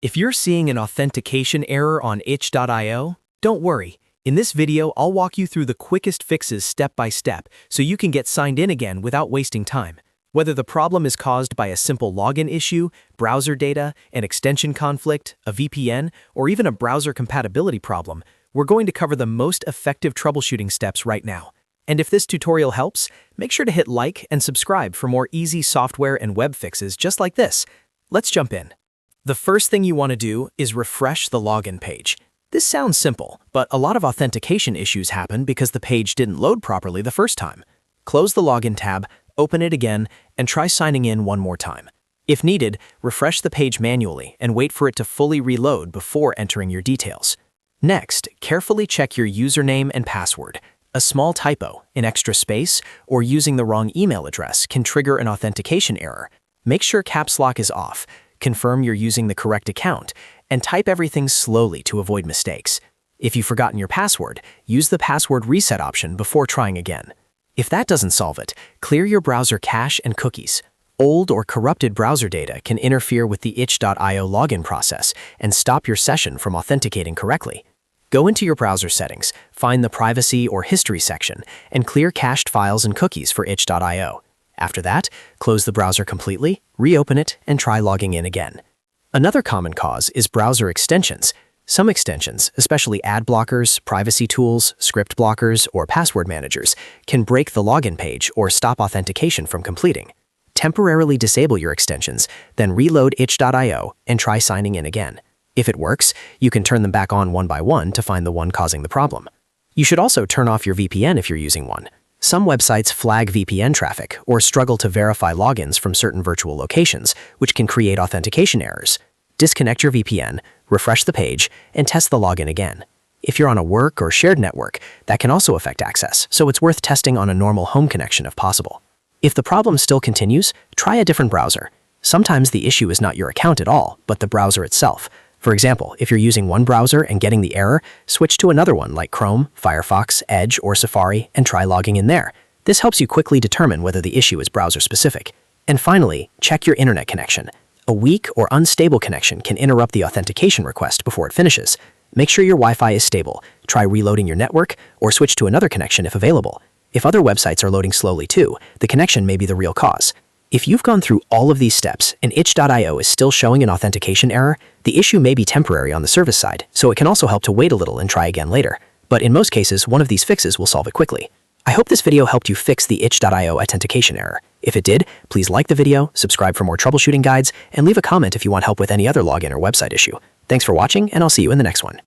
If you're seeing an authentication error on itch.io, don't worry. In this video, I'll walk you through the quickest fixes step by step so you can get signed in again without wasting time. Whether the problem is caused by a simple login issue, browser data, an extension conflict, a VPN, or even a browser compatibility problem, we're going to cover the most effective troubleshooting steps right now. And if this tutorial helps, make sure to hit like and subscribe for more easy software and web fixes just like this. Let's jump in. The first thing you want to do is refresh the login page. This sounds simple, but a lot of authentication issues happen because the page didn't load properly the first time. Close the login tab, open it again, and try signing in one more time. If needed, refresh the page manually and wait for it to fully reload before entering your details. Next, carefully check your username and password. A small typo, an extra space, or using the wrong email address can trigger an authentication error. Make sure caps lock is off. Confirm you're using the correct account, and type everything slowly to avoid mistakes. If you've forgotten your password, use the password reset option before trying again. If that doesn't solve it, clear your browser cache and cookies. Old or corrupted browser data can interfere with the itch.io login process and stop your session from authenticating correctly. Go into your browser settings, find the privacy or history section, and clear cached files and cookies for itch.io. After that, close the browser completely, reopen it, and try logging in again. Another common cause is browser extensions. Some extensions, especially ad blockers, privacy tools, script blockers, or password managers, can break the login page or stop authentication from completing. Temporarily disable your extensions, then reload itch.io and try signing in again. If it works, you can turn them back on one by one to find the one causing the problem. You should also turn off your VPN if you're using one. Some websites flag VPN traffic or struggle to verify logins from certain virtual locations, which can create authentication errors. Disconnect your VPN, refresh the page, and test the login again. If you're on a work or shared network, that can also affect access, so it's worth testing on a normal home connection if possible. If the problem still continues, try a different browser. Sometimes the issue is not your account at all, but the browser itself. For example, if you're using one browser and getting the error, switch to another one like Chrome, Firefox, Edge, or Safari and try logging in there. This helps you quickly determine whether the issue is browser-specific. And finally, check your internet connection. A weak or unstable connection can interrupt the authentication request before it finishes. Make sure your Wi-Fi is stable. Try reloading your network or switch to another connection if available. If other websites are loading slowly too, the connection may be the real cause. If you've gone through all of these steps and itch.io is still showing an authentication error, the issue may be temporary on the service side, so it can also help to wait a little and try again later. But in most cases, one of these fixes will solve it quickly. I hope this video helped you fix the itch.io authentication error. If it did, please like the video, subscribe for more troubleshooting guides, and leave a comment if you want help with any other login or website issue. Thanks for watching, and I'll see you in the next one.